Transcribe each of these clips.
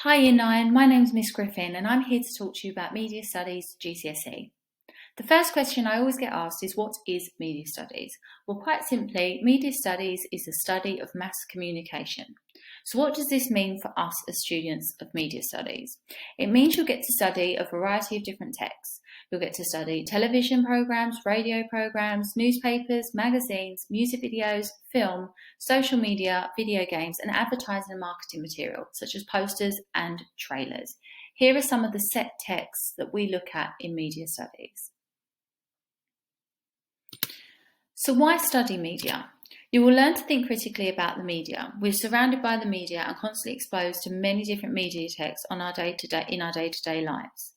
Hi Year 9, my name's Miss Griffin and I'm here to talk to you about Media Studies GCSE. The first question I always get asked is, what is Media Studies? Well, quite simply, Media Studies is the study of mass communication. So what does this mean for us as students of Media Studies? It means you'll get to study a variety of different texts. You'll get to study television programs, radio programs, newspapers, magazines, music videos, film, social media, video games, and advertising and marketing material, such as posters and trailers. Here are some of the set texts that we look at in Media Studies. So why study media? You will learn to think critically about the media. We're surrounded by the media and constantly exposed to many different media texts in our day-to-day lives.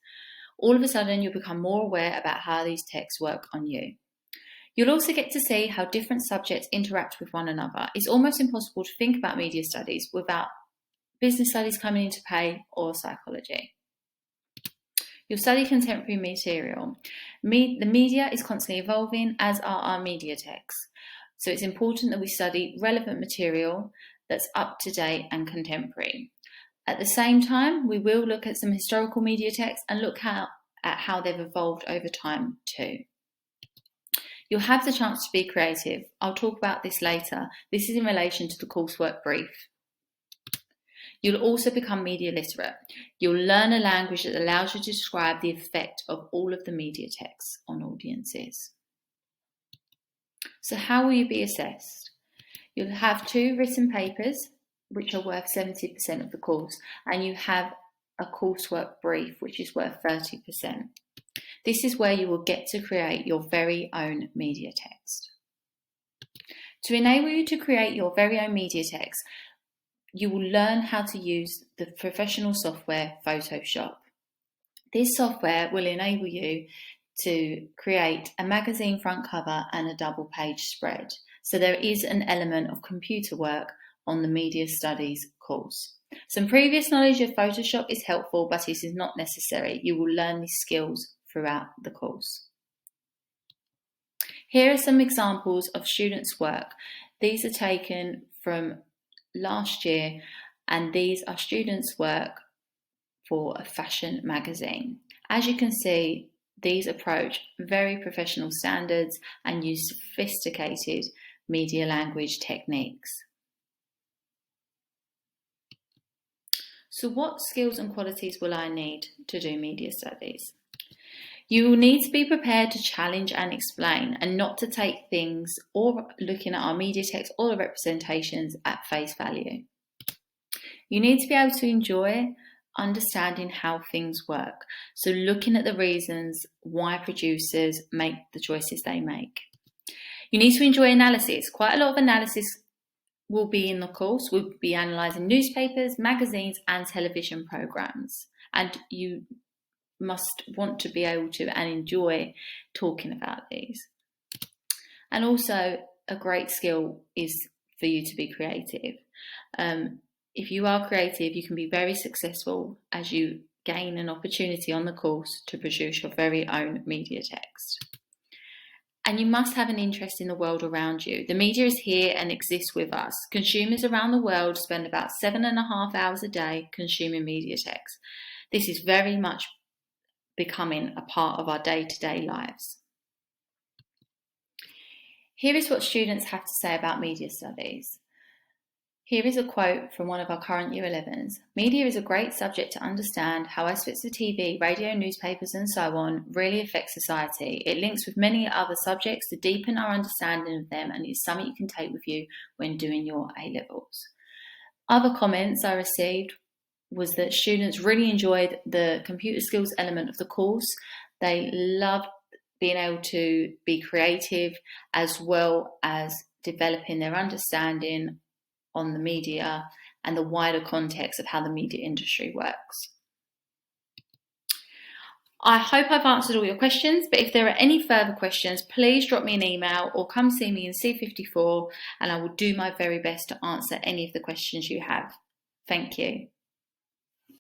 All of a sudden, you'll become more aware about how these texts work on you. You'll also get to see how different subjects interact with one another. It's almost impossible to think about media studies without business studies coming into play or psychology. You'll study contemporary material. The media is constantly evolving, as are our media texts. So it's important that we study relevant material that's up to date and contemporary. At the same time, we will look at some historical media texts and look at how they've evolved over time too. You'll have the chance to be creative. I'll talk about this later. This is in relation to the coursework brief. You'll also become media literate. You'll learn a language that allows you to describe the effect of all of the media texts on audiences. So how will you be assessed? You'll have 2 written papers, which are worth 70% of the course, and you have a coursework brief, which is worth 30%. This is where you will get to create your very own media text. To enable you to create your very own media text, you will learn how to use the professional software Photoshop. This software will enable you to create a magazine front cover and a double-page spread. So there is an element of computer work on the Media Studies course. Some previous knowledge of Photoshop is helpful, but it is not necessary. You will learn these skills throughout the course. Here are some examples of students' work. These are taken from last year, and these are students' work for a fashion magazine. As you can see, these approach very professional standards and use sophisticated media language techniques. So what skills and qualities will I need to do media studies? You will need to be prepared to challenge and explain, and not to take things or looking at our media text or the representations at face value. You need to be able to enjoy understanding how things work. So looking at the reasons why producers make the choices they make. You need to enjoy analysis. Quite a lot of analysis will be in the course. We'll be analysing newspapers, magazines and television programmes. And you must want to be able to and enjoy talking about these. And also a great skill is for you to be creative. If you are creative, you can be very successful as you gain an opportunity on the course to produce your very own media text. And you must have an interest in the world around you. The media is here and exists with us. Consumers around the world spend about 7.5 hours a day consuming media text. This is very much becoming a part of our day-to-day lives. Here is what students have to say about media studies. Here is a quote from one of our current Year 11s. Media is a great subject to understand how aspects of TV, radio, newspapers and so on really affect society. It links with many other subjects to deepen our understanding of them, and is something you can take with you when doing your A-levels. Other comments I received was that students really enjoyed the computer skills element of the course. They loved being able to be creative, as well as developing their understanding on the media and the wider context of how the media industry works. I hope I've answered all your questions, but if there are any further questions, please drop me an email or come see me in C54 and I will do my very best to answer any of the questions you have. Thank you.